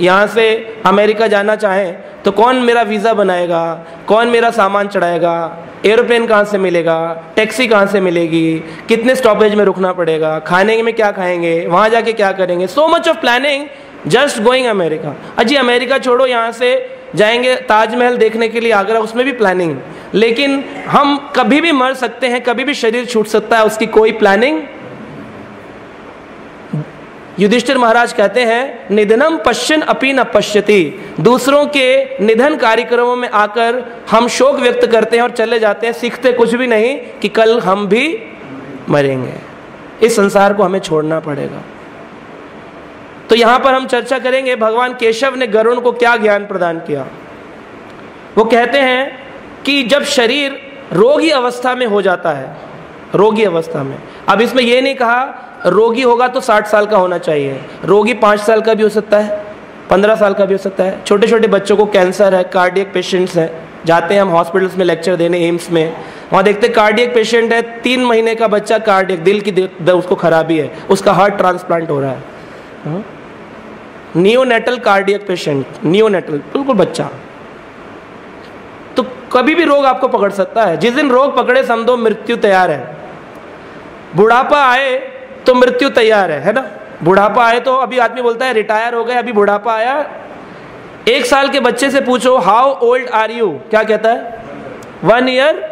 यहाँ से अमेरिका जाना चाहें तो कौन मेरा वीज़ा बनाएगा, कौन मेरा सामान चढ़ाएगा, एरोप्लेन कहाँ से मिलेगा, टैक्सी कहाँ से मिलेगी, कितने स्टॉपेज में रुकना पड़ेगा, खाने में क्या खाएंगे, वहाँ जाके क्या करेंगे, so much of planning just going America. अजी अमेरिका छोड़ो, यहाँ से जाएंगे ताजमहल देखने के लिए आगरा, उसमें भी प्लानिंग। लेकिन हम कभी भी मर सकते हैं, कभी भी शरीर छूट सकता है, उसकी कोई प्लानिंग। युधिष्ठिर महाराज कहते हैं निधनम पश्यन अपि न पश्यति, दूसरों के निधन कार्यक्रमों में आकर हम शोक व्यक्त करते हैं और चले जाते हैं, सीखते कुछ भी नहीं कि कल हम भी मरेंगे, इस संसार को हमें छोड़ना पड़ेगा। तो यहां पर हम चर्चा करेंगे भगवान केशव ने गरुड़ को क्या ज्ञान प्रदान किया। वो कहते हैं कि जब शरीर रोगी अवस्था में हो जाता है, रोगी अवस्था में, अब इसमें यह नहीं कहा रोगी होगा तो 60 साल का होना चाहिए, रोगी 5 साल का भी हो सकता है, 15 साल का भी हो सकता है। छोटे छोटे बच्चों को कैंसर है, कार्डियक पेशेंट्स हैं, जाते हैं हम हॉस्पिटल्स में लेक्चर देने, एम्स में, वहाँ देखते कार्डियक पेशेंट है, 3 महीने का बच्चा, कार्डियक दिल की उसको खराबी है, उसका हार्ट ट्रांसप्लांट हो रहा है। नियोनेटल कार्डियक पेशेंट, नियोनेटल बिल्कुल बच्चा। तो कभी भी रोग आपको पकड़ सकता है, जिस दिन रोग पकड़े समझो मृत्यु तैयार है। बुढ़ापा आए तो मृत्यु तैयार है ना। बुढ़ापा आए तो अभी आदमी बोलता है रिटायर हो गए, अभी बुढ़ापा आया। 1 साल के बच्चे से पूछो हाउ ओल्ड आर यू, क्या कहता है 1 ईयर।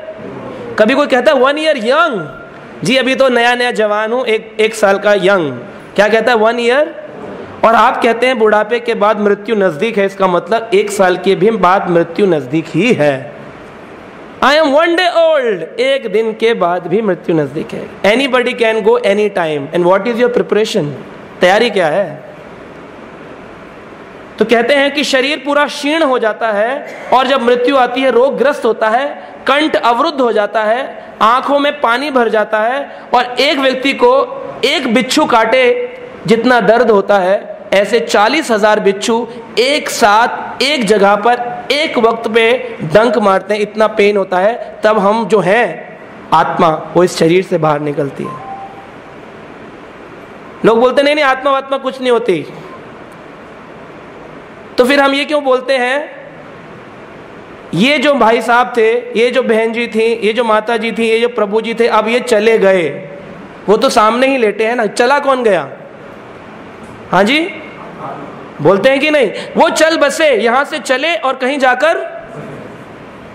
कभी कोई कहता है 1 ईयर यंग, जी अभी तो नया नया जवान हूं, 1 साल का यंग, क्या कहता है 1 ईयर। और आप कहते हैं बुढ़ापे के बाद मृत्यु नजदीक है, इसका मतलब 1 साल के भी बाद मृत्यु नजदीक ही है। आई एम 1 day old, 1 दिन के बाद भी मृत्यु नजदीक है। Anybody can go any time and what is your preparation, तैयारी क्या है। तो कहते हैं कि शरीर पूरा क्षीण हो जाता है और जब मृत्यु आती है रोगग्रस्त होता है, कंठ अवरुद्ध हो जाता है, आंखों में पानी भर जाता है, और एक व्यक्ति को एक बिच्छू काटे जितना दर्द होता है, ऐसे 40,000 बिच्छू एक साथ एक जगह पर एक वक्त पे डंक मारते हैं, इतना पेन होता है। तब हम जो हैं आत्मा, वो इस शरीर से बाहर निकलती है। लोग बोलते नहीं आत्मा वात्मा कुछ नहीं होती, तो फिर हम ये क्यों बोलते हैं। ये जो भाई साहब थे, ये जो बहन जी थी, ये जो माता जी थी, ये जो प्रभु जी थे, अब ये चले गए, वो तो सामने ही लेटे हैं ना, चला कौन गया। हाँ जी, बोलते हैं कि नहीं, वो चल बसे, यहां से चले और कहीं जाकर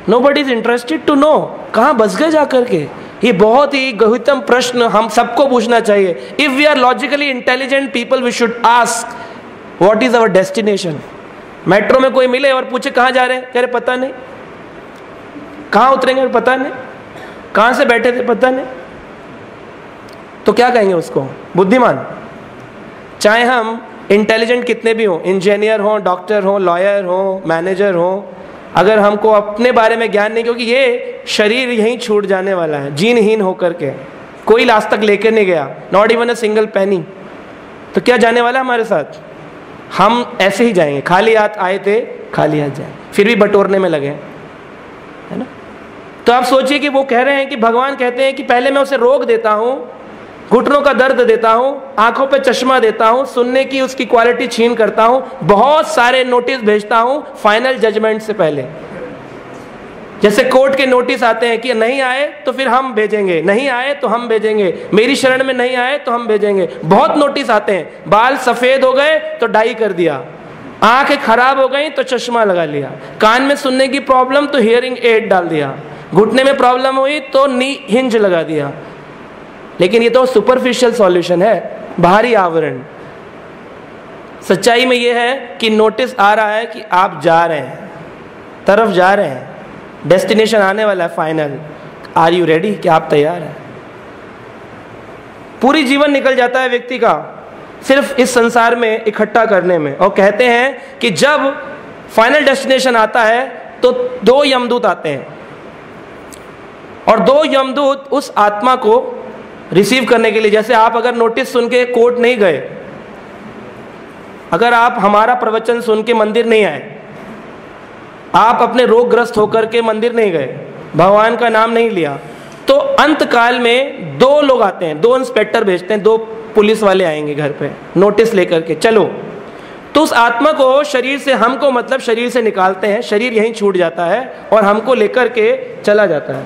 nobody is interested to know कहां बस गए जाकर के। ये बहुत ही गहनतम प्रश्न हम सबको पूछना चाहिए। If we are logically intelligent people, we should ask what is our destination. Metro में कोई मिले और पूछे कहां जा रहे हैं, कह रहे पता नहीं, कहां उतरेंगे पता नहीं, कहां से बैठे थे पता नहीं, तो क्या कहेंगे उसको, बुद्धिमान। चाहे हम इंटेलिजेंट कितने भी हों, इंजीनियर हों, डॉक्टर हों, लॉयर हों, मैनेजर हों, अगर हमको अपने बारे में ज्ञान नहीं, क्योंकि ये शरीर यहीं छूट जाने वाला है, जीनहीन होकर के, कोई आज तक लेकर नहीं गया, not even a single penny, तो क्या जाने वाला है हमारे साथ। हम ऐसे ही जाएंगे, खाली हाथ आए थे खाली हाथ जाए, फिर भी बटोरने में लगे, है ना। तो आप सोचिए कि वो कह रहे हैं कि भगवान कहते हैं कि पहले मैं उसे रोक देता हूं, घुटनों का दर्द देता हूं, आंखों पे चश्मा देता हूं, सुनने की उसकी क्वालिटी छीन करता हूं, बहुत सारे नोटिस भेजता हूं फाइनल जजमेंट से पहले। जैसे कोर्ट के नोटिस आते हैं कि नहीं आए तो फिर हम भेजेंगे, नहीं आए तो हम भेजेंगे, मेरी शरण में नहीं आए तो हम भेजेंगे, बहुत नोटिस आते हैं। बाल सफेद हो गए तो डाई कर दिया, आंखें खराब हो गई तो चश्मा लगा लिया, कान में सुनने की प्रॉब्लम तो हियरिंग एड डाल दिया, घुटने में प्रॉब्लम हुई तो नी हिंज लगा दिया। लेकिन ये तो सुपरफिशियल सॉल्यूशन है, बाहरी आवरण। सच्चाई में ये है कि नोटिस आ रहा है कि आप जा रहे हैं, तरफ जा रहे हैं, डेस्टिनेशन आने वाला है फाइनल। आर यू रेडी, क्या आप तैयार हैं। पूरी जीवन निकल जाता है व्यक्ति का सिर्फ इस संसार में इकट्ठा करने में, और कहते हैं कि जब फाइनल डेस्टिनेशन आता है तो 2 यमदूत आते हैं, और 2 यमदूत उस आत्मा को रिसीव करने के लिए, जैसे आप अगर नोटिस सुन के कोर्ट नहीं गए, अगर आप हमारा प्रवचन सुन के मंदिर नहीं आए, आप अपने रोगग्रस्त होकर के मंदिर नहीं गए, भगवान का नाम नहीं लिया, तो अंत काल में 2 लोग आते हैं, 2 इंस्पेक्टर भेजते हैं, 2 पुलिस वाले आएंगे घर पे नोटिस लेकर के, चलो तो उस आत्मा को शरीर से, हमको मतलब शरीर से निकालते हैं, शरीर यहीं छूट जाता है और हमको लेकर के चला जाता है।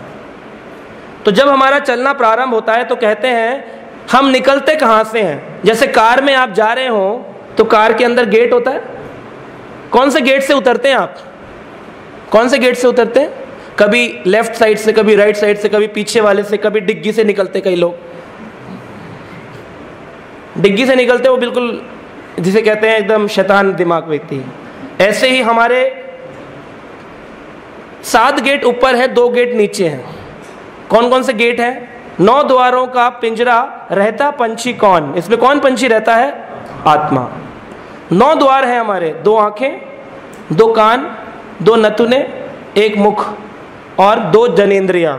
तो जब हमारा चलना प्रारंभ होता है तो कहते हैं हम निकलते कहाँ से हैं। जैसे कार में आप जा रहे हो तो कार के अंदर गेट होता है, कौन से गेट से उतरते हैं आप? कौन से गेट से उतरते हैं? कभी लेफ्ट साइड से, कभी राइट साइड से, कभी पीछे वाले से, कभी डिग्गी से निकलते। कई लोग डिग्गी से निकलते, वो बिल्कुल जिसे कहते हैं एकदम शैतान दिमाग व्यक्ति। ऐसे ही हमारे 7 गेट ऊपर है, 2 गेट नीचे हैं। कौन कौन से गेट हैं? 9 द्वारों का पिंजरा, रहता पंछी कौन? इसमें कौन पंछी रहता है? आत्मा। 9 द्वार हैं हमारे, 2 आंखें, 2 कान, 2 नथुने, 1 मुख और 2 जनेंद्रियां।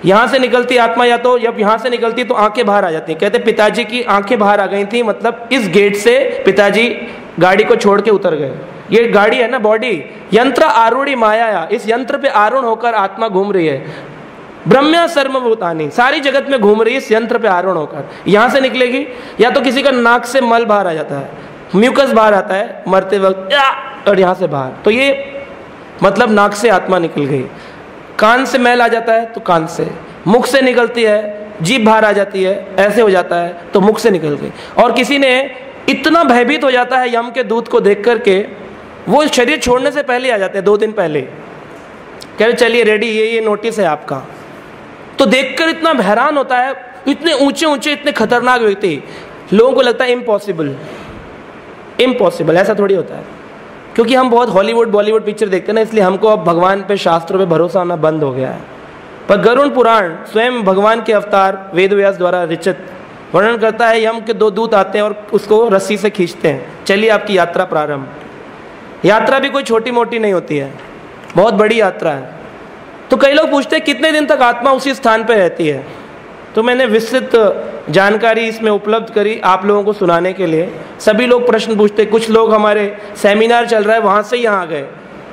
यहां से निकलती आत्मा, या तो जब यहां से निकलती तो आंखें बाहर आ जाती। कहते पिताजी की आंखें बाहर आ गई थी, मतलब इस गेट से पिताजी गाड़ी को छोड़ के उतर गए। ये गाड़ी है ना, बॉडी, यंत्र आरूढ़ी माया, इस यंत्र पे आरूढ़ होकर आत्मा घूम रही है। ब्रह्म्या सर्वभूतानि, सारी जगत में घूम रही है इस यंत्र पे आरूढ़ होकर। यहां से निकलेगी, या तो किसी का नाक से मल बाहर आ जाता है, म्यूकस बाहर आता है मरते वक्त, और यहां से बाहर, तो ये मतलब नाक से आत्मा निकल गई। कान से मैल आ जाता है तो कान से, मुख से निकलती है, जीभ बाहर आ जाती है, ऐसे हो जाता है तो मुख से निकल गई। और किसी ने इतना भयभीत हो जाता है यम के दूत को देख करके, वो शरीर छोड़ने से पहले आ जाते हैं, 2 दिन पहले, कह रहे चलिए रेडी, ये नोटिस है आपका। तो देखकर इतना हैरान होता है, इतने ऊंचे ऊंचे, इतने खतरनाक व्यक्ति, लोगों को लगता है इम्पॉसिबल। इम्पॉसिबल ऐसा थोड़ी होता है, क्योंकि हम बहुत हॉलीवुड बॉलीवुड पिक्चर देखते हैं ना, इसलिए हमको अब भगवान पे, शास्त्रों पे भरोसा होना बंद हो गया है। पर गरुड़ पुराण स्वयं भगवान के अवतार वेद व्यास द्वारा रचित वर्णन करता है, यम के 2 दूत आते हैं और उसको रस्सी से खींचते हैं, चलिए आपकी यात्रा प्रारंभ। यात्रा भी कोई छोटी मोटी नहीं होती है, बहुत बड़ी यात्रा है। तो कई लोग पूछते हैं कितने दिन तक आत्मा उसी स्थान पर रहती है। तो मैंने विस्तृत जानकारी इसमें उपलब्ध करी आप लोगों को सुनाने के लिए। सभी लोग प्रश्न पूछते, कुछ लोग हमारे सेमिनार चल रहा है वहाँ से यहाँ आ गए,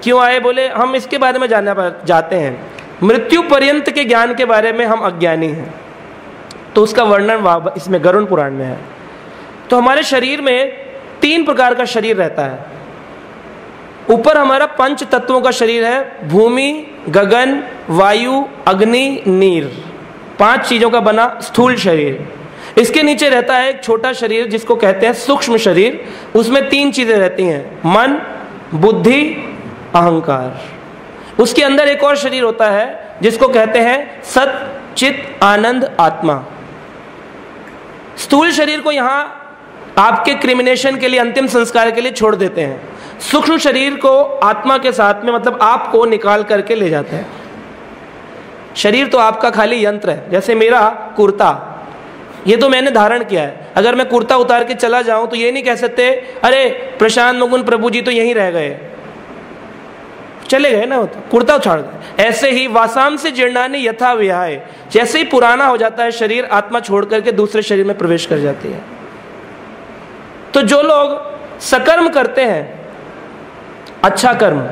क्यों आए? बोले हम इसके बारे में जानना जाते हैं, मृत्यु पर्यंत के ज्ञान के बारे में हम अज्ञानी हैं। तो उसका वर्णन इसमें गरुड़ पुराण में है। तो हमारे शरीर में 3 प्रकार का शरीर रहता है। ऊपर हमारा 5 तत्वों का शरीर है, भूमि, गगन, वायु, अग्नि, नीर, 5 चीजों का बना स्थूल शरीर। इसके नीचे रहता है एक छोटा शरीर जिसको कहते हैं सूक्ष्म शरीर। उसमें 3 चीजें रहती हैं, मन, बुद्धि, अहंकार। उसके अंदर एक और शरीर होता है जिसको कहते हैं सत, चित, आनंद, आत्मा। स्थूल शरीर को यहां आपके क्रिमिनेशन के लिए, अंतिम संस्कार के लिए छोड़ देते हैं। सूक्ष्म शरीर को आत्मा के साथ में, मतलब आपको निकाल करके ले जाते हैं। शरीर तो आपका खाली यंत्र है। जैसे मेरा कुर्ता, ये तो मैंने धारण किया है। अगर मैं कुर्ता उतार के चला जाऊं तो ये नहीं कह सकते अरे प्रशांत मुकुंद प्रभु जी तो यहीं रह गए, चले गए ना, कुर्ता उछाड़ गए। ऐसे ही वासाम से जीर्णानि यथा विहाय, जैसे ही पुराना हो जाता है शरीर, आत्मा छोड़ करके दूसरे शरीर में प्रवेश कर जाती है। तो जो लोग सकर्म करते हैं, अच्छा कर्म,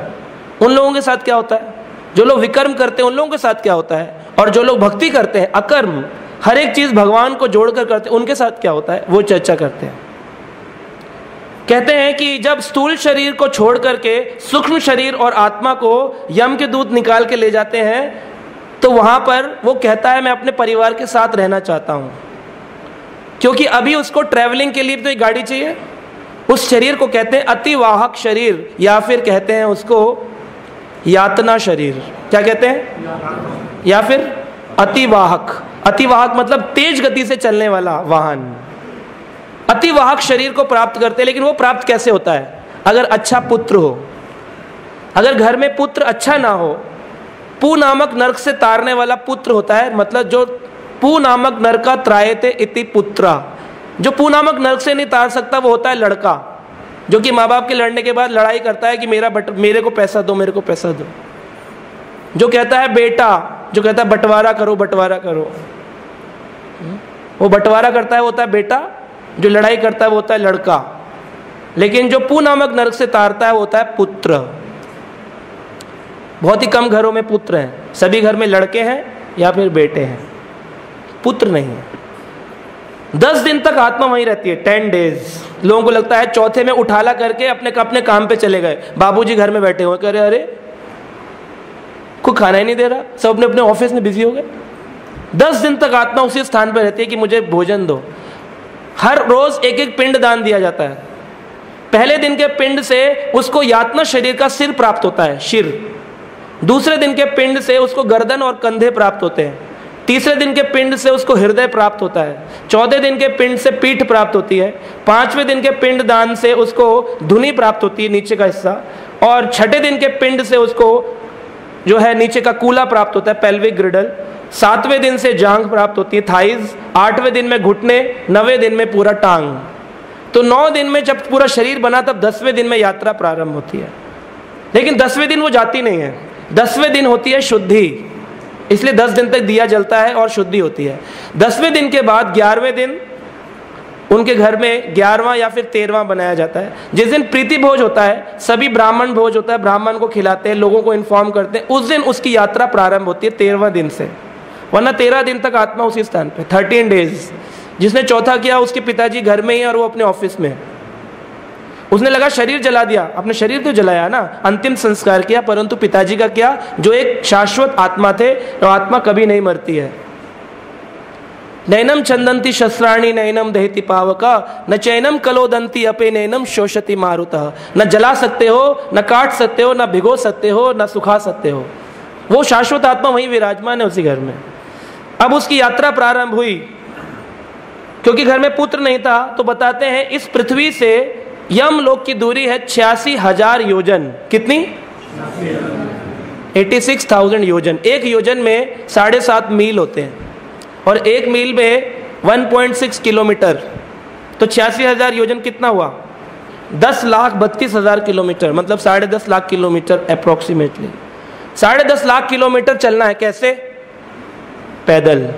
उन लोगों के साथ क्या होता है? जो लोग विकर्म करते हैं उन लोगों के साथ क्या होता है? और जो लोग भक्ति करते हैं, अकर्म, हर एक चीज भगवान को जोड़कर करते हैं, उनके साथ क्या होता है? वो चर्चा करते हैं। कहते हैं कि जब स्थूल शरीर को छोड़ करके सूक्ष्म शरीर और आत्मा को यम के दूत निकाल के ले जाते हैं, तो वहां पर वो कहता है मैं अपने परिवार के साथ रहना चाहता हूं, क्योंकि अभी उसको ट्रैवलिंग के लिए तो एक गाड़ी चाहिए। उस शरीर को कहते हैं अतिवाहक शरीर, या फिर कहते हैं उसको यातना शरीर। क्या कहते हैं? या फिर अतिवाहक। अतिवाहक मतलब तेज गति से चलने वाला वाहन। अतिवाहक शरीर को प्राप्त करते हैं। लेकिन वो प्राप्त कैसे होता है? अगर अच्छा पुत्र हो। अगर घर में पुत्र अच्छा ना हो, पू नामक नरक से तारने वाला पुत्र होता है, मतलब जो पू नामक नरका त्रायते इति पुत्रा, जो पू नामक नरक से नहीं तार सकता वो होता है लड़का, जो कि माँ बाप के लड़ने के बाद लड़ाई करता है कि मेरे को पैसा दो, मेरे को पैसा दो। जो कहता है बेटा, जो कहता है बंटवारा करो, बंटवारा करो, वो बंटवारा करता है वो होता है बेटा, जो लड़ाई करता है वो होता है लड़का। लेकिन जो पू नामक नरक से तारता है वो होता है पुत्र। बहुत ही कम घरों में पुत्र हैं, सभी घर में लड़के हैं या फिर बेटे हैं, पुत्र नहीं है। 10 दिन तक आत्मा वहीं रहती है, 10 days। लोगों को लगता है चौथे में उठाला करके अपने अपने काम पे चले गए, बाबूजी घर में बैठे हुए, कह रहे अरे कोई खाना ही नहीं दे रहा, सब अपने अपने ऑफिस में बिजी हो गए। 10 दिन तक आत्मा उसी स्थान पर रहती है कि मुझे भोजन दो। हर रोज एक एक पिंड दान दिया जाता है। पहले दिन के पिंड से उसको यातना शरीर का सिर प्राप्त होता है, सिर। दूसरे दिन के पिंड से उसको गर्दन और कंधे प्राप्त होते हैं। तीसरे दिन के पिंड से उसको हृदय प्राप्त होता है। चौथे दिन के पिंड से पीठ प्राप्त होती है। 5वें दिन के पिंड दान से उसको धुनी प्राप्त होती है, नीचे का हिस्सा। और 6ठे दिन के पिंड से उसको जो है नीचे का कूला प्राप्त होता है, पेल्विक ग्रिडल। 7वें दिन से जांघ प्राप्त होती है, थाइज। 8वें दिन में घुटने, 9वें दिन में पूरा टांग। तो 9 दिन में जब पूरा शरीर बना तब 10वें दिन में यात्रा प्रारंभ होती है। लेकिन 10वें दिन वो जाती नहीं है, 10वें दिन होती है शुद्धि, इसलिए 10 दिन तक दिया जलता है और शुद्धि होती है। 10वें दिन के बाद 11वें दिन उनके घर में 11वां या फिर 13वां बनाया जाता है, जिस दिन प्रीति भोज होता है, सभी ब्राह्मण भोज होता है, ब्राह्मण को खिलाते हैं, लोगों को इन्फॉर्म करते हैं। उस दिन उसकी यात्रा प्रारंभ होती है 13वां दिन से, वरना 13 दिन तक आत्मा उसी स्थान पे, 13 डेज। जिसने चौथा किया उसके पिताजी घर में ही और वो अपने ऑफिस में। उसने लगा शरीर जला दिया, अपने शरीर तो जलाया ना, अंतिम संस्कार किया, परंतु पिताजी का क्या, जो एक शाश्वत आत्मा थे, तो आत्मा कभी नहीं मरती है। नैनम चंदंती शस्त्राणी नैनम दहति पावका न चैनम कलोदंती अपे नैनम शोषति मारुतः। न जला सकते हो, न काट सकते हो, न भिगो सकते हो, न सुखा सकते हो। वो शाश्वत आत्मा वहीं विराजमान है उसी घर में। अब उसकी यात्रा प्रारंभ हुई, क्योंकि घर में पुत्र नहीं था, तो बताते हैं इस पृथ्वी से यम लोक की दूरी है 86,000 योजन। कितनी? 86,000 योजन। एक योजन में 7.5 मील होते हैं और एक मील में 1.6 किलोमीटर। तो 86,000 योजन कितना हुआ? 10,32,000 किलोमीटर, मतलब 10.5 lakh kilometre approximately. 10.5 lakh kilometre चलना है, कैसे? पैदल।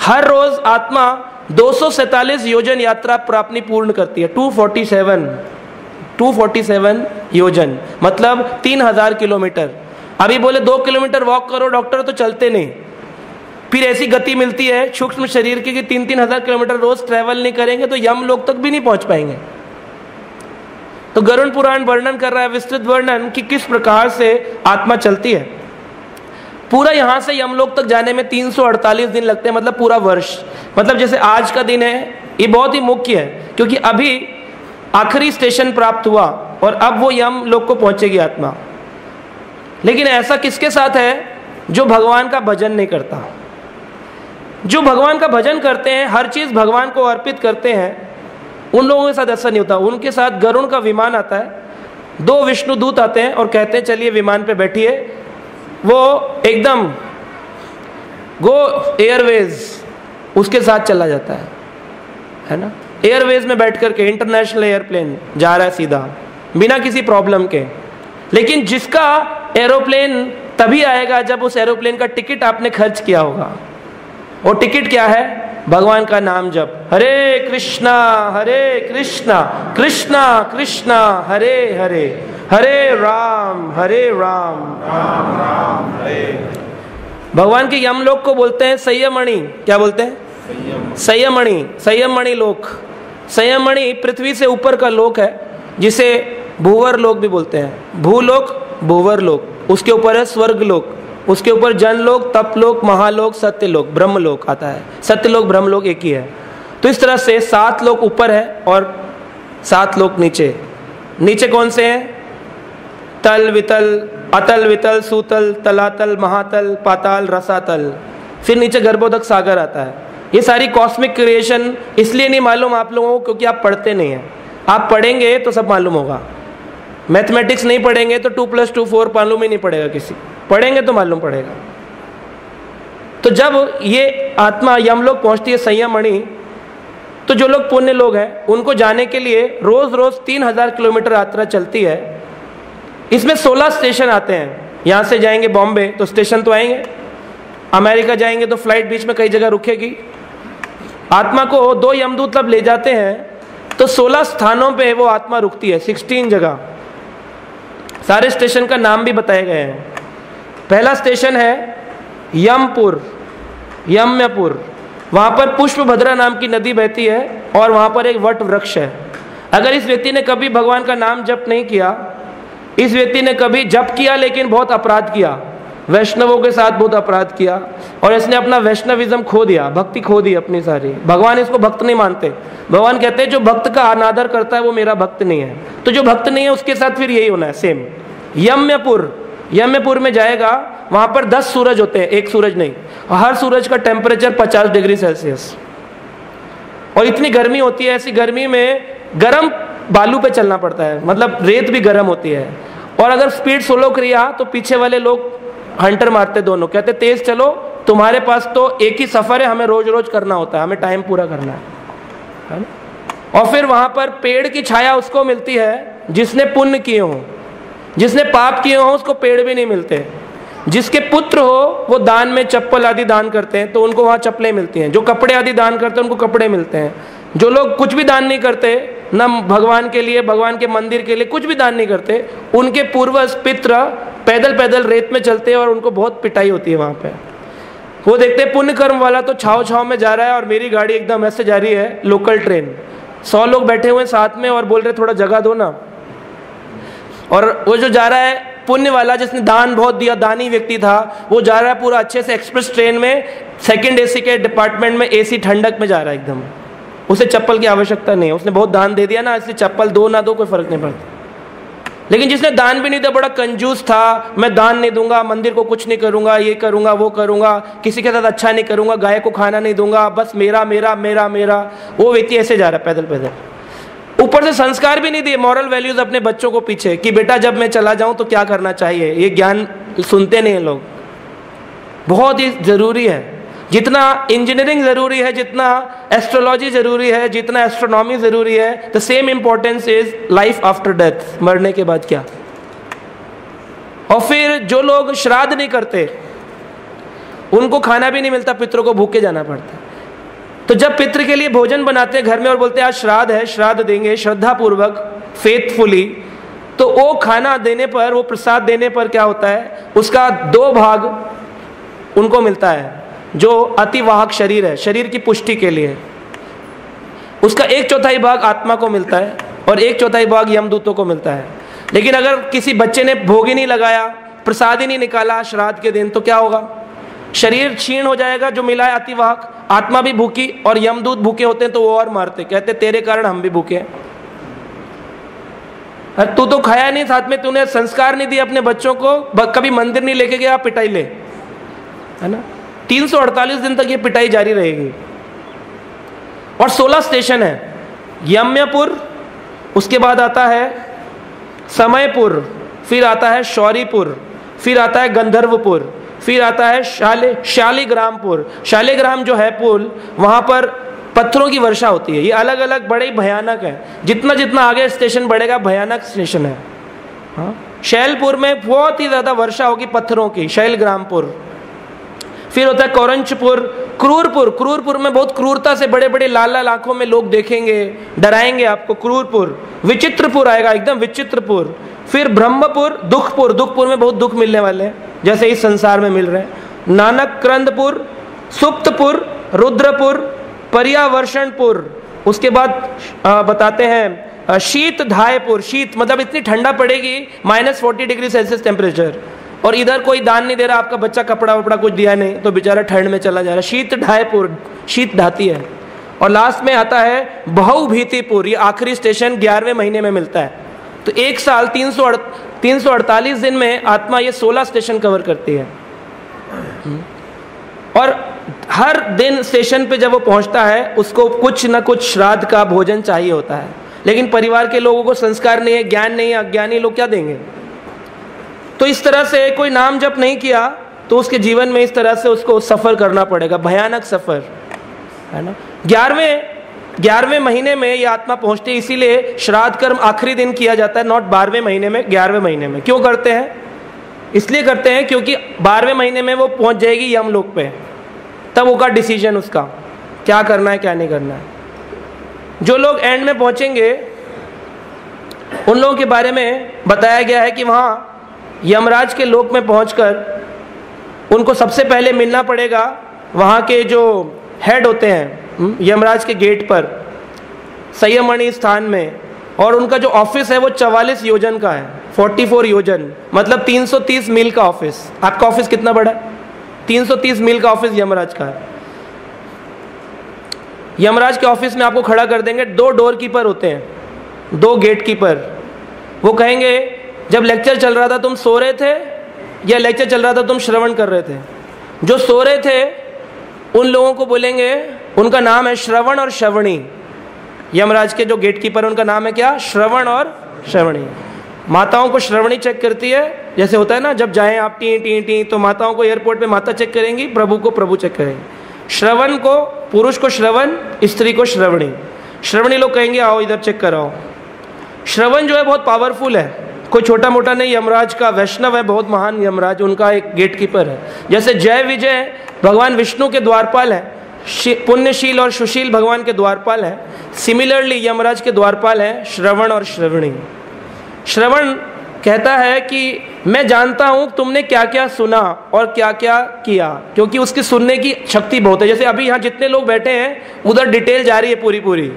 हर रोज आत्मा 247 योजन यात्रा अपनी पूर्ण करती है। 247 योजन मतलब 3,000 किलोमीटर। अभी बोले 2 किलोमीटर वॉक करो डॉक्टर, तो चलते नहीं। फिर ऐसी गति मिलती है सूक्ष्म शरीर की कि 3,000 किलोमीटर रोज ट्रेवल नहीं करेंगे तो यम लोक तक भी नहीं पहुंच पाएंगे। तो गरुड़ पुराण वर्णन कर रहा है, विस्तृत वर्णन, कि किस प्रकार से आत्मा चलती है। पूरा यहां से यमलोक तक जाने में 348 दिन लगते हैं, मतलब पूरा वर्ष। मतलब जैसे आज का दिन है, ये बहुत ही मुख्य है, क्योंकि अभी आखिरी स्टेशन प्राप्त हुआ और अब वो यमलोक को पहुंचेगी आत्मा। लेकिन ऐसा किसके साथ है? जो भगवान का भजन नहीं करता। जो भगवान का भजन करते हैं, हर चीज भगवान को अर्पित करते हैं, उन लोगों के साथ ऐसा नहीं होता। उनके साथ गरुड़ का विमान आता है, 2 विष्णु दूत आते हैं और कहते हैं चलिए विमान पे बैठिए। वो एकदम गो एयरवेज उसके साथ चला जाता है ना। एयरवेज में बैठ करके इंटरनेशनल एयरप्लेन जा रहा है सीधा, बिना किसी प्रॉब्लम के। लेकिन जिसका एरोप्लेन तभी आएगा जब उस एरोप्लेन का टिकट आपने खर्च किया होगा। और टिकट क्या है? भगवान का नाम जप, हरे कृष्णा कृष्णा कृष्णा हरे हरे, हरे राम राम राम हरे। भगवान के यमलोक को बोलते हैं संयमणि। क्या बोलते हैं? संयमणि। संयमणि लोक। संयमणि पृथ्वी से ऊपर का लोक है, जिसे भूवर लोक भी बोलते हैं। भूलोक, भूवर लोक। उसके ऊपर है स्वर्ग लोक, उसके ऊपर जनलोक, तपलोक, महालोक, सत्यलोक, ब्रह्मलोक आता है। सत्यलोक ब्रह्मलोक एक ही है। तो इस तरह से 7 लोक ऊपर है और 7 लोक नीचे। नीचे कौन से हैं? तल वितल, अतल वितल, सूतल, तलातल, महातल, पाताल, रसातल। फिर नीचे गर्भोदक सागर आता है। ये सारी कॉस्मिक क्रिएशन इसलिए नहीं मालूम आप लोगों को क्योंकि आप पढ़ते नहीं हैं। आप पढ़ेंगे तो सब मालूम होगा। मैथमेटिक्स नहीं पढ़ेंगे तो 2 + 2 4 मालूम ही नहीं पड़ेगा किसी, पढ़ेंगे तो मालूम पड़ेगा। तो जब ये आत्मा यमलोक पहुंचती है संयमणि, तो जो लोग पुण्य लोग हैं उनको जाने के लिए रोज रोज 3,000 किलोमीटर यात्रा चलती है। इसमें 16 स्टेशन आते हैं। यहाँ से जाएंगे बॉम्बे तो स्टेशन तो आएंगे, अमेरिका जाएंगे तो फ्लाइट बीच में कई जगह रुकेगी। आत्मा को 2 यमदूत जब ले जाते हैं तो 16 स्थानों पे वो आत्मा रुकती है, 16 जगह। सारे स्टेशन का नाम भी बताए गए हैं। पहला स्टेशन है यमपुर, यम्यपुर। वहाँ पर पुष्पभद्रा नाम की नदी बहती है और वहाँ पर एक वट वृक्ष है। अगर इस व्यक्ति ने कभी भगवान का नाम जप नहीं किया, इस व्यक्ति ने कभी जप किया लेकिन बहुत अपराध किया, वैष्णवों के साथ बहुत अपराध किया, और इसने अपना वैष्णविज्म खो दिया, भक्ति खो दी अपनी सारी, भगवान इसको भक्त नहीं मानते। भगवान कहते हैं जो भक्त का अनादर करता है वो मेरा भक्त नहीं है। तो जो भक्त नहीं है उसके साथ फिर यही होना है सेम। यम्यपुर में जाएगा, वहां पर 10 सूरज होते हैं, एक सूरज नहीं, हर सूरज का टेम्परेचर 50 डिग्री सेल्सियस, और इतनी गर्मी होती है, ऐसी गर्मी में गर्म बालू पे चलना पड़ता है, मतलब रेत भी गर्म होती है। और अगर स्पीड स्लो किया तो पीछे वाले लोग हंटर मारते, दोनों कहते तेज चलो, तुम्हारे पास तो एक ही सफर है, हमें रोज रोज करना होता है, हमें टाइम पूरा करना है ना। और फिर वहां पर पेड़ की छाया उसको मिलती है जिसने पुण्य किए हो, जिसने पाप किए हो उसको पेड़ भी नहीं मिलते। जिसके पुत्र हो वो दान में चप्पल आदि दान करते हैं तो उनको वहां चप्पलें मिलती हैं, जो कपड़े आदि दान करते हैं उनको कपड़े मिलते हैं। जो लोग कुछ भी दान नहीं करते, न भगवान के लिए, भगवान के मंदिर के लिए कुछ भी दान नहीं करते, उनके पूर्वज पित्र पैदल पैदल रेत में चलते हैं और उनको बहुत पिटाई होती है वहां पे। वो देखते हैं पुण्य कर्म वाला तो छाव छाव में जा रहा है और मेरी गाड़ी एकदम ऐसे जा रही है, लोकल ट्रेन, 100 लोग बैठे हुए साथ में और बोल रहे थोड़ा जगह दो ना। और वो जो जा रहा है पुण्य वाला, जिसने दान बहुत दिया, दानी व्यक्ति था, वो जा रहा है पूरा अच्छे से एक्सप्रेस ट्रेन में, सेकंड एसी के डिपार्टमेंट में, एसी ठंडक में जा रहा है एकदम। उसे चप्पल की आवश्यकता नहीं है, उसने बहुत दान दे दिया ना, इसलिए चप्पल दो ना दो कोई फर्क नहीं पड़ता। लेकिन जिसने दान भी नहीं दिया, बड़ा कंजूस था, मैं दान नहीं दूंगा, मंदिर को कुछ नहीं करूंगा, ये करूंगा वो करूंगा, किसी के साथ अच्छा नहीं करूंगा, गाय को खाना नहीं दूंगा, बस मेरा मेरा मेरा मेरा, वो व्यक्ति ऐसे जा रहा है पैदल पैदल। ऊपर से संस्कार भी नहीं दिए, मॉरल वैल्यूज अपने बच्चों को पीछे, कि बेटा जब मैं चला जाऊं तो क्या करना चाहिए, ये ज्ञान सुनते नहीं है लोग। बहुत ही जरूरी है, जितना इंजीनियरिंग जरूरी है, जितना एस्ट्रोलॉजी जरूरी है, जितना एस्ट्रोनॉमी जरूरी है, the same importance is life after death, मरने के बाद क्या। और फिर जो लोग श्राद्ध नहीं करते उनको खाना भी नहीं मिलता, पितरों को भूखे जाना पड़ता। तो जब पितृ के लिए भोजन बनाते हैं घर में और बोलते हैं आज श्राद्ध है, श्राद्ध देंगे श्रद्धा पूर्वक, फेथफुली, तो वो खाना देने पर, वो प्रसाद देने पर क्या होता है, उसका 2 भाग उनको मिलता है, जो अतिवाहक शरीर है, शरीर की पुष्टि के लिए, उसका 1/4 भाग आत्मा को मिलता है और 1/4 भाग यमदूतों को मिलता है। लेकिन अगर किसी बच्चे ने भोग ही नहीं लगाया, प्रसाद ही नहीं निकाला श्राद्ध के दिन, तो क्या होगा, शरीर क्षीण हो जाएगा, जो मिला है अतिवाहक, आत्मा भी भूखी, और यमदूत भूखे होते हैं तो वो और मारते, कहते तेरे कारण हम भी भूखे हैं। तू तो खाया नहीं, साथ में तूने संस्कार नहीं दिए अपने बच्चों को, कभी मंदिर नहीं लेके गया, पिटाई ले, है ना। 348 दिन तक ये पिटाई जारी रहेगी। और 16 स्टेशन है, यम्यपुर, उसके बाद आता है समयपुर, फिर आता है शौरीपुर, फिर आता है गंधर्वपुर, फिर आता है शालिग्रामपुर। शालिग्राम जो है पुल, वहां पर पत्थरों की वर्षा होती है। ये अलग अलग बड़े भयानक है, जितना जितना आगे स्टेशन बढ़ेगा भयानक स्टेशन है। हाँ, शैलपुर में बहुत ही ज्यादा वर्षा होगी पत्थरों की, शैलग्रामपुर। फिर होता है कौरंचपुर, क्रूरपुर, क्रूरपुर में बहुत क्रूरता से बड़े बड़े लाल लाल आंखों में लोग देखेंगे, डराएंगे आपको, क्रूरपुर। विचित्रपुर आएगा, एकदम विचित्रपुर। फिर ब्रह्मपुर, दुखपुर, दुखपुर में बहुत दुख मिलने वाले हैं जैसे इस संसार में मिल रहे हैं। नानकक्रंदपुर, सुप्तपुर, रुद्रपुर, पर्यावर्षणपुर। उसके बाद बताते हैं शीतधायपुर, शीत मतलब इतनी ठंडा पड़ेगी, -40 डिग्री सेल्सियस टेम्परेचर, और इधर कोई दान नहीं दे रहा, आपका बच्चा कपड़ा वपड़ा कुछ दिया नहीं तो बेचारा ठंड में चला जा रहा है। शीतधायपुर, शीत ढाती है। और लास्ट में आता है बहुभीतिपुर, ये आखिरी स्टेशन 11वें महीने में मिलता है। तो एक साल 348 दिन में आत्मा ये 16 स्टेशन कवर करती है। और हर दिन स्टेशन पे जब वो पहुंचता है उसको कुछ ना कुछ श्राद्ध का भोजन चाहिए होता है, लेकिन परिवार के लोगों को संस्कार नहीं है, ज्ञान नहीं है, अज्ञानी लोग क्या देंगे। तो इस तरह से कोई नाम जप नहीं किया तो उसके जीवन में इस तरह से उसको सफर करना पड़ेगा, भयानक सफर, है ना। 11वें महीने में ये आत्मा पहुंचती है, इसीलिए श्राद्ध कर्म आखिरी दिन किया जाता है, नॉट 12वें महीने में, 11वें महीने में। क्यों करते हैं, इसलिए करते हैं क्योंकि 12वें महीने में वो पहुंच जाएगी यमलोक पे, तब होगा डिसीजन उसका क्या करना है क्या नहीं करना है। जो लोग एंड में पहुंचेंगे उन लोगों के बारे में बताया गया है कि वहाँ यमराज के लोक में पहुंचकर उनको सबसे पहले मिलना पड़ेगा वहाँ के जो हेड होते हैं यमराज के गेट पर, संयमणि स्थान में, और उनका जो ऑफिस है वो 44 योजन का है, 44 योजन, मतलब 330 मील का ऑफिस। आपका ऑफिस कितना बड़ा है? 330 मील का ऑफिस यमराज का है। यमराज के ऑफिस में आपको खड़ा कर देंगे, 2 डोर कीपर होते हैं, 2 गेट कीपर। वो कहेंगे जब लेक्चर चल रहा था तुम सो रहे थे या लेक्चर चल रहा था तुम श्रवण कर रहे थे? जो सो रहे थे उन लोगों को बोलेंगे, उनका नाम है श्रवण और श्रवणी। यमराज के जो गेट कीपर उनका नाम है क्या? श्रवण और श्रवणी। माताओं को श्रवणी चेक करती है, जैसे होता है ना जब जाएं आप टी टी टी, तो माताओं को एयरपोर्ट पे माता चेक करेंगी, प्रभु को प्रभु चेक करेंगे। श्रवण को, पुरुष को श्रवण, स्त्री को श्रवणी। श्रवणी लोग कहेंगे आओ इधर चेक कराओ। श्रवण जो है बहुत पावरफुल है, कोई छोटा मोटा नहीं, यमराज का वैष्णव है, बहुत महान यमराज, उनका एक गेट कीपर है। जैसे जय विजय भगवान विष्णु के द्वारपाल है, पुण्यशील और सुशील भगवान के द्वारपाल है, सिमिलरली यमराज के द्वारपाल है श्रवण और श्रवणी। श्रवण कहता है कि मैं जानता हूं तुमने क्या क्या सुना और क्या क्या किया, क्योंकि उसकी सुनने की शक्ति बहुत है। जैसे अभी यहाँ जितने लोग बैठे हैं उधर डिटेल जा रही है पूरी पूरी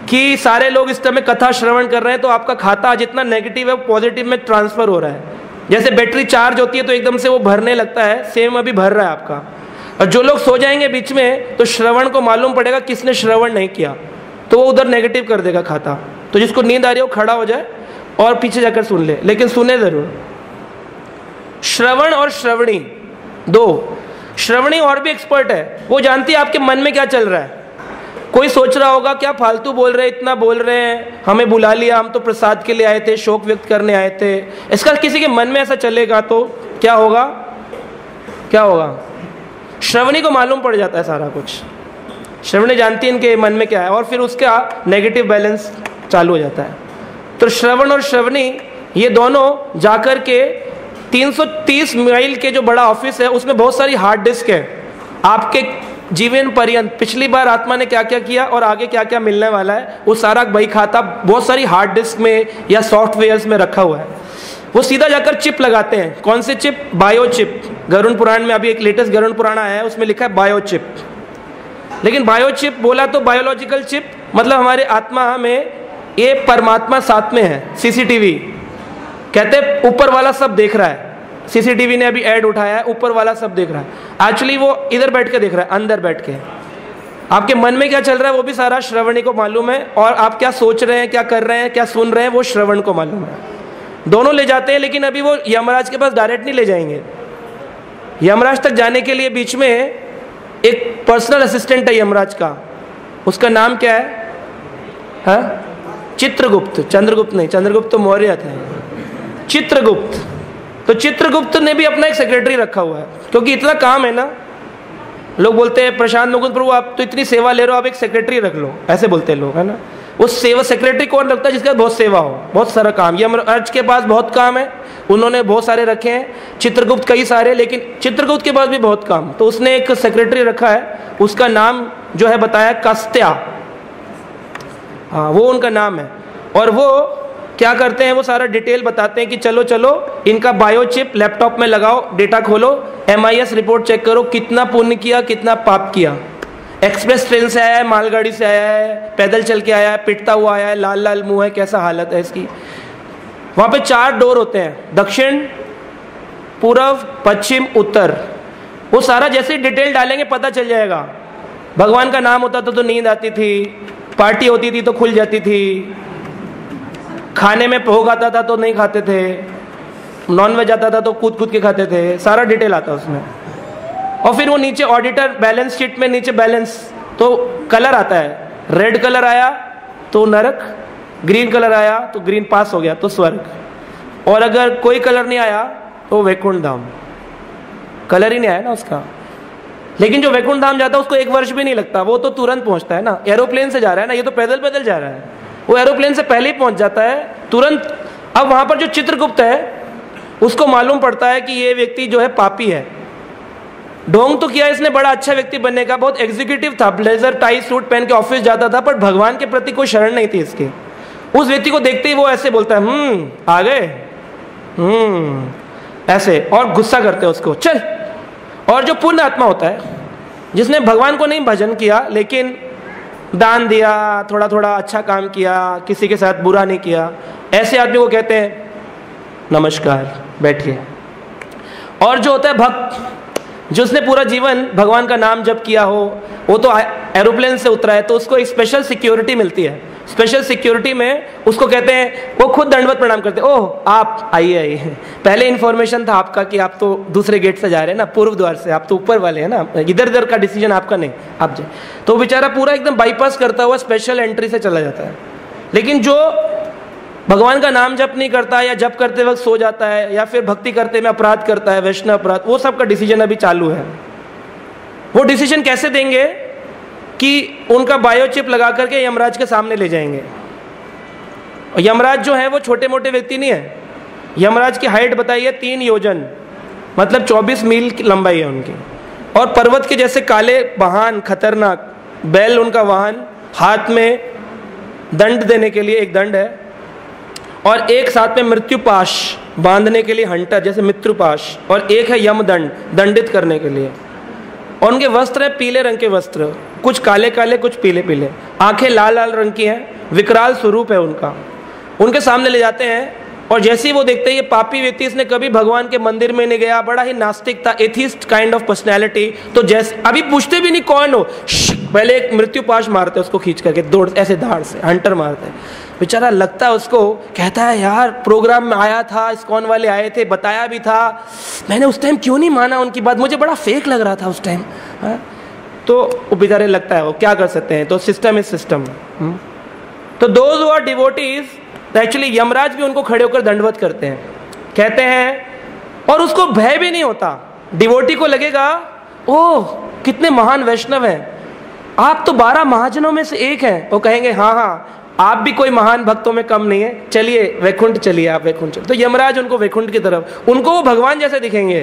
कि सारे लोग इस समय कथा श्रवण कर रहे हैं, तो आपका खाता जितना नेगेटिव है वो पॉजिटिव में ट्रांसफर हो रहा है। जैसे बैटरी चार्ज होती है तो एकदम से वो भरने लगता है, सेम अभी भर रहा है आपका। और जो लोग सो जाएंगे बीच में तो श्रवण को मालूम पड़ेगा किसने श्रवण नहीं किया, तो वो उधर नेगेटिव कर देगा खाता। तो जिसको नींद आ रही है वो खड़ा हो जाए और पीछे जाकर सुन ले, लेकिन सुने जरूर। श्रवण और श्रवणी 2। श्रवणी और भी एक्सपर्ट है, वो जानती है आपके मन में क्या चल रहा है। कोई सोच रहा होगा क्या फालतू बोल रहे, इतना बोल रहे हैं, हमें बुला लिया, हम तो प्रसाद के लिए आए थे, शोक व्यक्त करने आए थे। इसका किसी के मन में ऐसा चलेगा तो क्या होगा? क्या होगा? श्रवणी को मालूम पड़ जाता है सारा कुछ। श्रवणी जानती है इनके मन में क्या है, और फिर उसका नेगेटिव बैलेंस चालू हो जाता है। तो श्रवण और श्रवणी ये दोनों जाकर के 330 मील के जो बड़ा ऑफिस है उसमें बहुत सारी हार्ड डिस्क है, आपके जीवन पर्यंत पिछली बार आत्मा ने क्या क्या किया और आगे क्या क्या मिलने वाला है वो सारा बही खाता बहुत सारी हार्ड डिस्क में या सॉफ्टवेयर्स में रखा हुआ है। वो सीधा जाकर चिप लगाते हैं। कौन से chip? Bio chip. Garuda Purana में अभी एक लेटेस्ट गरुड़ पुराण आया है, उसमें लिखा है बायो चिप। लेकिन बायो चिप बोला तो बायोलॉजिकल चिप, मतलब हमारे आत्मा में ये परमात्मा साथ में है। सीसीटीवी कहते ऊपर वाला सब देख रहा है। सीसीटीवी ने अभी ऐड उठाया है, ऊपर वाला सब देख रहा है। एक्चुअली वो इधर बैठ के देख रहा है, अंदर बैठ के। आपके मन में क्या चल रहा है वो भी सारा श्रवणी को मालूम है, और आप क्या सोच रहे हैं, क्या कर रहे हैं, क्या सुन रहे हैं, वो श्रवण को मालूम है। दोनों ले जाते हैं, लेकिन अभी वो यमराज के पास डायरेक्ट नहीं ले जाएंगे। यमराज तक जाने के लिए बीच में एक पर्सनल असिस्टेंट है यमराज का, उसका नाम क्या है? हाँ? चित्रगुप्त। चंद्रगुप्त नहीं, चंद्रगुप्त तो मौर्य थे, चित्रगुप्त। तो चित्रगुप्त ने भी अपना एक सेक्रेटरी रखा हुआ है, क्योंकि इतना काम है ना। लोग बोलते हैं प्रशांत मुकुंद प्रभु आप तो इतनी सेवा ले रहे हो, आप एक सेक्रेटरी रख लो, ऐसे बोलते हैं लोग, है ना। उस सेवा सेक्रेटरी कौन रखता है? जिसका बहुत सेवा हो, बहुत सारा काम। यमराज के पास बहुत काम है, उन्होंने बहुत सारे रखे हैं, चित्रगुप्त कई सारे, लेकिन चित्रगुप्त के पास भी बहुत काम, तो उसने एक सेक्रेटरी रखा है, उसका नाम जो है बताया कस्त्या। हाँ, वो उनका नाम है। और वो क्या करते हैं, वो सारा डिटेल बताते हैं कि चलो चलो इनका बायो चिप लैपटॉप में लगाओ, डेटा खोलो, MIS रिपोर्ट चेक करो, कितना पुण्य किया, कितना पाप किया। एक्सप्रेस ट्रेन से आया है, मालगाड़ी से आया है, पैदल चल के आया है, पिटता हुआ आया है, लाल लाल मुंह है, कैसा हालत है इसकी। वहाँ पे 4 डोर होते हैं, दक्षिण, पूर्व, पश्चिम, उत्तर। वो सारा जैसे डिटेल डालेंगे पता चल जाएगा। भगवान का नाम होता था तो नींद आती थी, पार्टी होती थी तो खुल जाती थी, खाने में भोग आता था तो नहीं खाते थे, नॉनवेज आता था तो कूद कूद के खाते थे, सारा डिटेल आता उसमें। और फिर वो नीचे ऑडिटर बैलेंस शीट में नीचे बैलेंस तो कलर आता है, रेड कलर आया तो नरक, ग्रीन कलर आया तो ग्रीन पास हो गया तो स्वर्ग, और अगर कोई कलर नहीं आया तो वैकुंठ धाम। कलर ही नहीं आया ना उसका। लेकिन जो वैकुंठ धाम जाता है उसको 1 वर्ष भी नहीं लगता, वो तो तुरंत पहुंचता है ना। एरोप्लेन से जा रहा है ना, ये तो पैदल पैदल जा रहा है, वो एरोप्लेन से पहले ही पहुंच जाता है तुरंत। अब वहां पर जो चित्रगुप्त है उसको मालूम पड़ता है कि ये व्यक्ति जो है पापी है। ढोंग तो किया इसने बड़ा अच्छा व्यक्ति बनने का, बहुत एग्जीक्यूटिव था, ब्लेजर टाई सूट पहन के ऑफिस जाता था, पर भगवान के प्रति कोई शरण नहीं थी इसके। उस व्यक्ति को देखते ही वो ऐसे बोलता है आ गए, ऐसे, और गुस्सा करते हैं उसको, चल। और जो पुण्य आत्मा होता है जिसने भगवान को नहीं भजन किया लेकिन दान दिया, थोड़ा थोड़ा अच्छा काम किया, किसी के साथ बुरा नहीं किया, ऐसे आदमी को कहते हैं नमस्कार, बैठिए। और जो होता है भक्त, जिसने पूरा जीवन भगवान का नाम जप किया हो, वो तो एरोप्लेन से उतरा है तो उसको एक स्पेशल सिक्योरिटी मिलती है। स्पेशल सिक्योरिटी में उसको कहते हैं, वो खुद दंडवत प्रणाम करते हैं, ओह आप आइए आइए, पहले इन्फॉर्मेशन था आपका कि आप तो दूसरे गेट से जा रहे हैं ना, पूर्व द्वार से, आप तो ऊपर वाले हैं ना, इधर उधर का डिसीजन आपका नहीं, आप जाए। तो बेचारा पूरा एकदम बाईपास करता हुआ स्पेशल एंट्री से चला जाता है। लेकिन जो भगवान का नाम जप नहीं करता, या जप करते वक्त सो जाता है, या फिर भक्ति करते में अपराध करता है, वैष्णव अपराध, वो सब का डिसीजन अभी चालू है। वो डिसीजन कैसे देंगे कि उनका बायोचिप लगा करके यमराज के सामने ले जाएंगे। और यमराज जो है वो छोटे मोटे व्यक्ति नहीं है। यमराज की हाइट बताइए 3 योजन, मतलब 24 मील की लंबाई है उनकी। और पर्वत के जैसे काले वाहन, खतरनाक बैल उनका वाहन, हाथ में दंड देने के लिए एक दंड है, और एक साथ में मृत्युपाश बांधने के लिए हंटर जैसे मृत्युपाश, और एक है यमदंड दंडित करने के लिए। और उनके वस्त्र है पीले रंग के वस्त्र, कुछ काले काले कुछ पीले पीले, आंखें लाल लाल रंग की हैं, विकराल स्वरूप है उनका। उनके सामने ले जाते हैं, और जैसे ही वो देखते हैं ये पापी व्यक्ति, इसने कभी भगवान के मंदिर में नहीं गया, बड़ा ही नास्तिक था, एथिस्ट काइंड ऑफ पर्सनैलिटी, तो जैसे अभी पूछते भी नहीं कौन हो, पहले एक मृत्युपाश मारते उसको खींच करके, दौड़ ऐसे धाड़ से हंटर मारते हैं। बेचारा लगता है उसको, कहता है यार प्रोग्राम में आया था, इस्कॉन वाले आए थे, बताया भी था, मैंने उस टाइम क्यों नहीं माना उनकी बात, मुझे बड़ा फेक लग रहा था उस टाइम। तो वो बेचारे लगता है, वो क्या कर सकते हैं, तो सिस्टम इज सिस्टम। तो those who are devotees, actually Yamraj भी उनको खड़े होकर दंडवत करते हैं, कहते हैं, और उसको भय भी नहीं होता। डिवोटी को लगेगा ओह कितने महान वैष्णव हैं, आप तो 12 महाजनों में से एक हैं। वो कहेंगे हाँ हाँ आप भी कोई महान भक्तों में कम नहीं है, चलिए वैकुंठ चलिए, आप वैकुंठ चलिए। तो यमराज उनको वैकुंठ की तरफ, उनको वो भगवान जैसे दिखेंगे,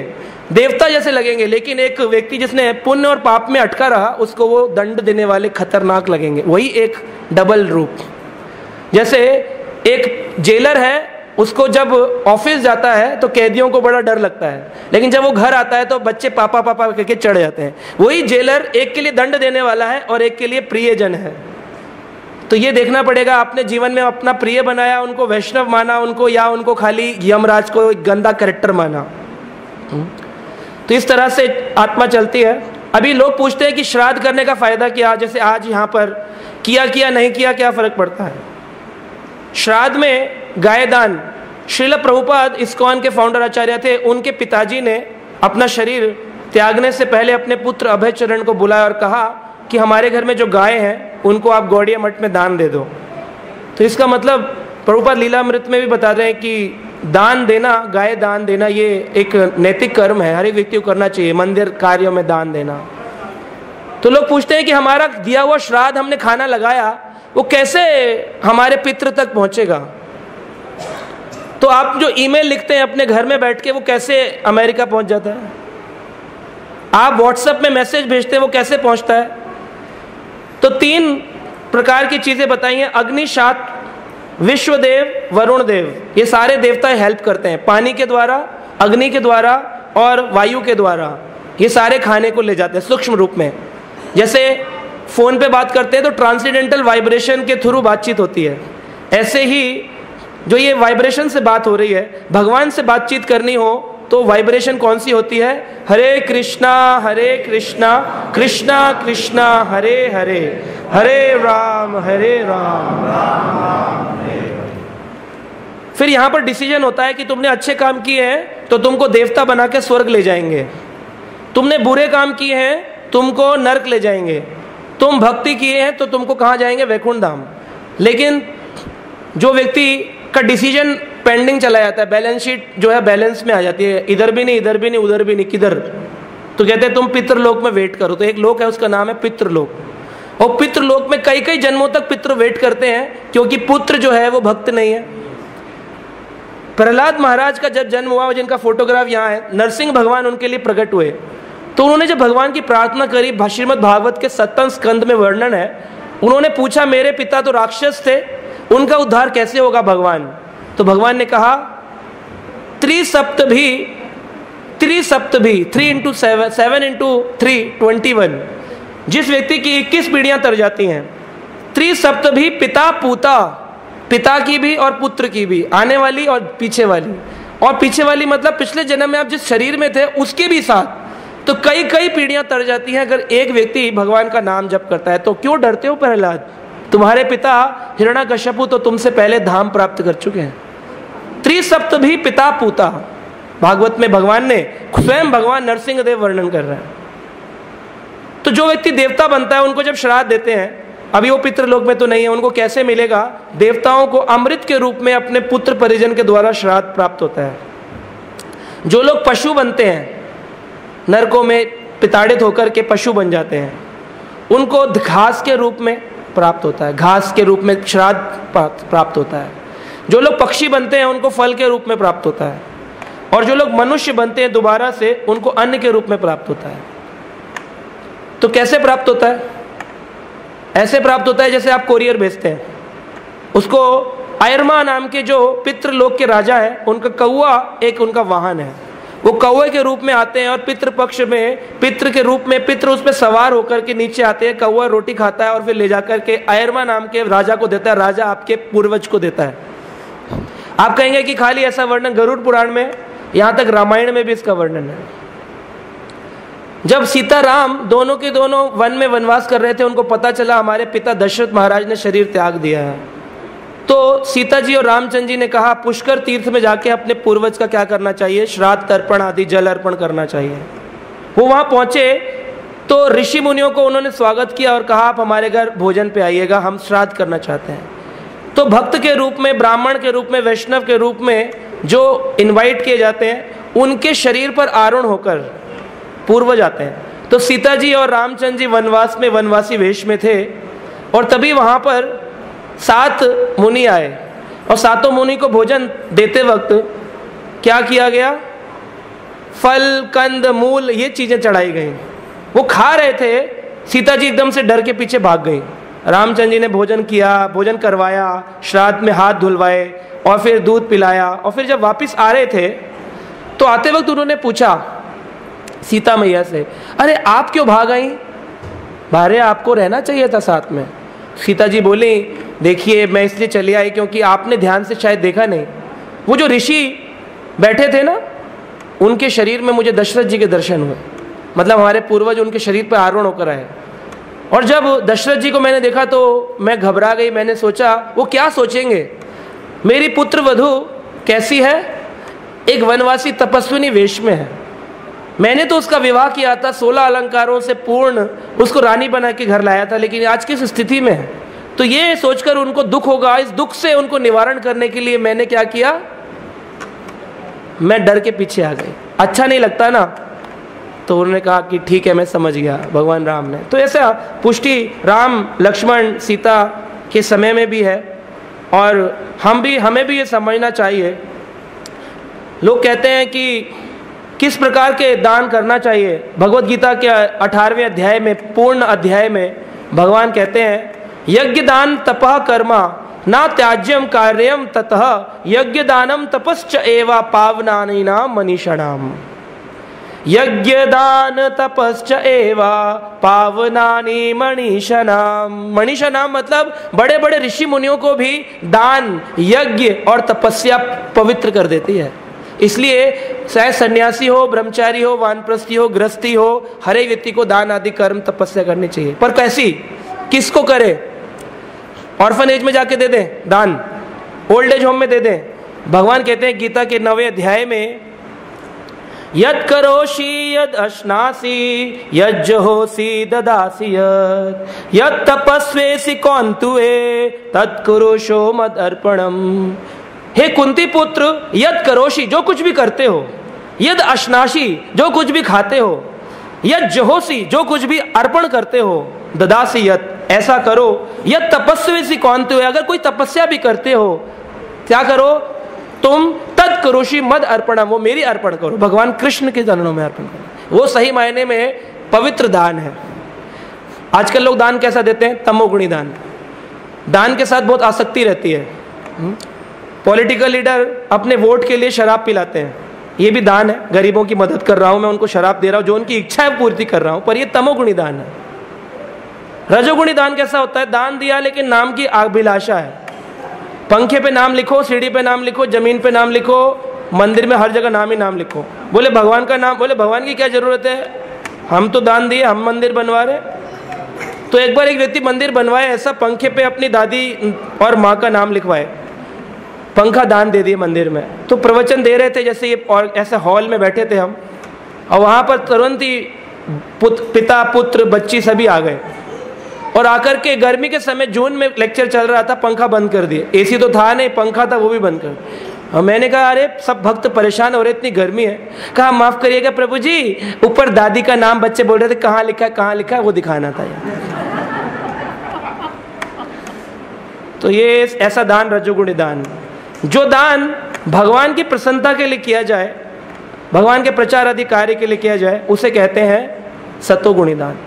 देवता जैसे लगेंगे, लेकिन एक व्यक्ति जिसने पुण्य और पाप में अटका रहा, उसको वो दंड देने वाले खतरनाक लगेंगे। वही एक डबल रूप। जैसे एक जेलर है, उसको जब ऑफिस जाता है तो कैदियों को बड़ा डर लगता है, लेकिन जब वो घर आता है तो बच्चे पापा पापा करके चढ़ जाते हैं। वही जेलर एक के लिए दंड देने वाला है और एक के लिए प्रियजन है। तो ये देखना पड़ेगा, आपने जीवन में अपना प्रिय बनाया, उनको वैष्णव माना उनको, या उनको खाली यमराज को गंदा कैरेक्टर माना। तो इस तरह से आत्मा चलती है। अभी लोग पूछते हैं कि श्राद्ध करने का फायदा क्या, जैसे आज यहाँ पर किया नहीं किया क्या फर्क पड़ता है। श्राद्ध में गाय दान, श्रील प्रभुपाद इस्कॉन के फाउंडर आचार्य थे, उनके पिताजी ने अपना शरीर त्यागने से पहले अपने पुत्र अभय चरण को बुलाया और कहा कि हमारे घर में जो गाय हैं उनको आप गौड़िया मठ में दान दे दो। तो इसका मतलब प्रभुपाद लीलामृत में भी बताते हैं कि दान देना, गाय दान देना, ये एक नैतिक कर्म है, हर एक व्यक्ति को करना चाहिए, मंदिर कार्यों में दान देना। तो लोग पूछते हैं कि हमारा दिया हुआ श्राद्ध हमने खाना लगाया, वो कैसे हमारे पितृ तक पहुंचेगा। तो आप जो ईमेल लिखते हैं अपने घर में बैठ के, वो कैसे अमेरिका पहुंच जाता है। आप व्हाट्सएप में मैसेज भेजते हैं, वो कैसे पहुंचता है। तो 3 प्रकार की चीजें बताई हैं, अग्नि, शात, विश्वदेव, वरुण देव। ये सारे देवता हेल्प करते हैं, पानी के द्वारा, अग्नि के द्वारा और वायु के द्वारा। ये सारे खाने को ले जाते हैं सूक्ष्म रूप में। जैसे फोन पे बात करते हैं तो ट्रांसेंडेंटल वाइब्रेशन के थ्रू बातचीत होती है, ऐसे ही जो ये वाइब्रेशन से बात हो रही है, भगवान से बातचीत करनी हो तो वाइब्रेशन कौन सी होती है, हरे कृष्णा कृष्णा कृष्णा हरे हरे, हरे राम राम राम। फिर यहाँ पर डिसीजन होता है कि तुमने अच्छे काम किए हैं तो तुमको देवता बना के स्वर्ग ले जाएंगे, तुमने बुरे काम किए हैं तुमको नरक ले जाएंगे, तुम भक्ति किए हैं तो तुमको कहाँ जाएंगे, वैकुंठ धाम। लेकिन जो व्यक्ति का डिसीजन पेंडिंग चला जाता है, बैलेंस शीट जो है बैलेंस में आ जाती है, इधर भी नहीं इधर भी नहीं उधर भी नहीं, किधर, तो कहते हैं तुम पितृलोक में वेट करो। तो एक लोक है उसका नाम है पितृलोक, और पितृलोक में कई कई जन्मों तक पितृ वेट करते हैं, क्योंकि पुत्र जो है वो भक्त नहीं है। प्रहलाद महाराज का जब जन्म हुआ, जिनका फोटोग्राफ यहाँ है, नरसिंह भगवान उनके लिए प्रकट हुए। तो उन्होंने जब भगवान की प्रार्थना करी, श्रीमद् भागवत के 7वें स्कंद में वर्णन है, उन्होंने पूछा मेरे पिता तो राक्षस थे, उनका उद्धार कैसे होगा भगवान। तो भगवान ने कहा त्रिसप्तभी 3 into 7 into 3 21। जिस व्यक्ति की 21 पीढ़ियां तर जाती हैं, त्रिसप्तभी पिता पूता, पिता की भी और पुत्र की भी, आने वाली और पीछे वाली। और पीछे वाली मतलब पिछले जन्म में आप जिस शरीर में थे उसके भी साथ। तो कई कई पीढ़ियां तर जाती हैं अगर एक व्यक्ति भगवान का नाम जप करता है। तो क्यों डरते हो प्रहलाद? तुम्हारे पिता हिरण्यकश्यपु तो तुमसे पहले धाम प्राप्त कर चुके हैं। त्रिसप्तभी पिता पूता, भागवत में भगवान ने स्वयं भगवान नरसिंह देव वर्णन कर रहे हैं। तो जो व्यक्ति देवता बनता है उनको जब श्राद्ध देते हैं, अभी वो पितृलोक में तो नहीं है, उनको कैसे मिलेगा? देवताओं को अमृत के रूप में अपने पुत्र परिजन के द्वारा श्राद्ध प्राप्त होता है। जो लोग पशु बनते हैं, नरकों में पिताड़ित होकर के पशु बन जाते हैं, उनको घास के रूप में प्राप्त होता है, घास के रूप में श्राद्ध प्राप्त होता है। जो लोग पक्षी बनते हैं उनको फल के रूप में प्राप्त होता है। और जो लोग मनुष्य बनते हैं दोबारा से, उनको अन्न के रूप में प्राप्त होता है। तो कैसे प्राप्त होता है? ऐसे प्राप्त होता है जैसे आप कोरियर भेजते हैं, उसको आयरमा नाम के जो पितृलोक के राजा हैं, उनका कौवा एक उनका वाहन है। वो कौवे के रूप में आते हैं और पितृपक्ष में पितृ के रूप में पितृ उस पर सवार होकर के नीचे आते हैं। कौवा रोटी खाता है और फिर ले जाकर के आयरमा नाम के राजा को देता है। राजा आपके पूर्वज को देता है। आप कहेंगे कि खाली ऐसा वर्णन गरुड़ पुराण में, यहां तक रामायण में भी इसका वर्णन है। जब सीता राम दोनों के दोनों वन में वनवास कर रहे थे, उनको पता चला हमारे पिता दशरथ महाराज ने शरीर त्याग दिया है, तो सीता जी और रामचंद्र जी ने कहा पुष्कर तीर्थ में जाके अपने पूर्वज का क्या करना चाहिए? श्राद्ध तर्पण आदि जल अर्पण करना चाहिए। वो वहां पहुंचे तो ऋषि मुनियों को उन्होंने स्वागत किया और कहा आप हमारे घर भोजन पे आइएगा, हम श्राद्ध करना चाहते हैं। तो भक्त के रूप में, ब्राह्मण के रूप में, वैष्णव के रूप में जो इनवाइट किए जाते हैं, उनके शरीर पर आरूढ़ होकर पूर्वज आते हैं। तो सीता जी और रामचंद्र जी वनवास में वनवासी वेश में थे और तभी वहां पर 7 मुनि आए और 7 मुनि को भोजन देते वक्त क्या किया गया? फल, कंद, मूल, ये चीजें चढ़ाई गई। वो खा रहे थे, सीता जी एकदम से डर के पीछे भाग गई। रामचंद्र जी ने भोजन किया, भोजन करवाया, श्राद्ध में हाथ धुलवाए और फिर दूध पिलाया। और फिर जब वापस आ रहे थे तो आते वक्त उन्होंने पूछा सीता मैया से, अरे आप क्यों भाग आई? भारे आपको रहना चाहिए था साथ में। सीता जी बोली, देखिए मैं इसलिए चली आई क्योंकि आपने ध्यान से शायद देखा नहीं, वो जो ऋषि बैठे थे ना, उनके शरीर में मुझे दशरथ जी के दर्शन हुए। मतलब हमारे पूर्वज उनके शरीर पर आरूढ़ होकर आए। और जब दशरथ जी को मैंने देखा तो मैं घबरा गई। मैंने सोचा वो क्या सोचेंगे, मेरी पुत्र वधू कैसी है? एक वनवासी तपस्विनी वेश में है। मैंने तो उसका विवाह किया था, 16 अलंकारों से पूर्ण उसको रानी बना के घर लाया था, लेकिन आज किस स्थिति में है? तो ये सोचकर उनको दुख होगा। इस दुख से उनको निवारण करने के लिए मैंने क्या किया? मैं डर के पीछे आ गई। अच्छा नहीं लगता ना? तो उन्होंने कहा कि ठीक है, मैं समझ गया, भगवान राम ने। तो ऐसा पुष्टि राम, लक्ष्मण, सीता के समय में भी है और हमें भी ये समझना चाहिए। लोग कहते हैं कि किस प्रकार के दान करना चाहिए। भगवत गीता के 18वें अध्याय में, पूर्ण अध्याय में भगवान कहते हैं, यज्ञ दान तपः कर्मा ना त्याज्यम कार्यम ततः यज्ञ दानम तपश्च एवा पावनानीनाम मनीषणाम। यज्ञ दान तपश्च एवा पावनानी मनीषणाम। मनीषणाम मतलब बड़े बड़े ऋषि मुनियों को भी दान, यज्ञ और तपस्या पवित्र कर देती है। इसलिए चाहे सन्यासी हो, ब्रह्मचारी हो, वानप्रस्थी हो, गृहस्थी हो, हर एक व्यक्ति को दान आदि कर्म तपस्या करनी चाहिए। पर कैसी, किसको करे? ऑर्फनेज में जाके दे दें दान, ओल्ड एज होम में दे दें। भगवान कहते हैं गीता के 9वें अध्याय में, यद करोषि यद अश्नासी यज्जहोसि ददासि यद तपस्वेसि कौंतुवे तत्कुरुषो मद अर्पणम। हे कुंती पुत्र, यद करोषि, जो कुछ भी करते हो, यद अश्नासी, जो कुछ भी खाते हो, यद जहोसी, जो कुछ भी अर्पण करते हो, ददासी यद, ऐसा करो। यद तपस्वी कौनते हो, अगर कोई तपस्या भी करते हो, क्या करो तुम? तद करोषि मद अर्पणम, वो मेरी अर्पण करो, भगवान कृष्ण के चरणों में अर्पण करो। वो सही मायने में पवित्र दान है। आजकल लोग दान कैसा देते हैं? तमोगुणी दान। दान के साथ बहुत आसक्ति रहती है। पॉलिटिकल लीडर अपने वोट के लिए शराब पिलाते हैं, ये भी दान है। गरीबों की मदद कर रहा हूं मैं, उनको शराब दे रहा हूं, जो उनकी इच्छा है पूर्ति कर रहा हूं, पर ये तमोगुणी दान है। रजोगुणी दान कैसा होता है? दान दिया लेकिन नाम की अभिलाषा है। पंखे पे नाम लिखो, सीढ़ी पे नाम लिखो, जमीन पे नाम लिखो, मंदिर में हर जगह नाम ही नाम लिखो। बोले भगवान का नाम, बोले भगवान की क्या जरूरत है, हम तो दान दिए, हम मंदिर बनवा रहे। तो एक बार एक व्यक्ति मंदिर बनवाए ऐसा, पंखे पे अपनी दादी और माँ का नाम लिखवाए, पंखा दान दे दिए मंदिर में। तो प्रवचन दे रहे थे जैसे ये, और ऐसे हॉल में बैठे थे हम, और वहाँ पर तुरंत ही पिता पुत्र बच्ची सभी आ गए, और आकर के गर्मी के समय जून में लेक्चर चल रहा था, पंखा बंद कर दिए। एसी तो था नहीं, पंखा था वो भी बंद कर। और मैंने कहा अरे सब भक्त परेशान हो रहे, इतनी गर्मी है। कहा माफ करिएगा प्रभु जी, ऊपर दादी का नाम बच्चे बोल रहे थे, कहाँ लिखा है कहाँ लिखा है, वो दिखाना था। तो ये ऐसा दान रजोगुणी दान। जो दान भगवान की प्रसन्नता के लिए किया जाए, भगवान के प्रचार आदि कार्य के लिए किया जाए, उसे कहते हैं सतोगुणी दान।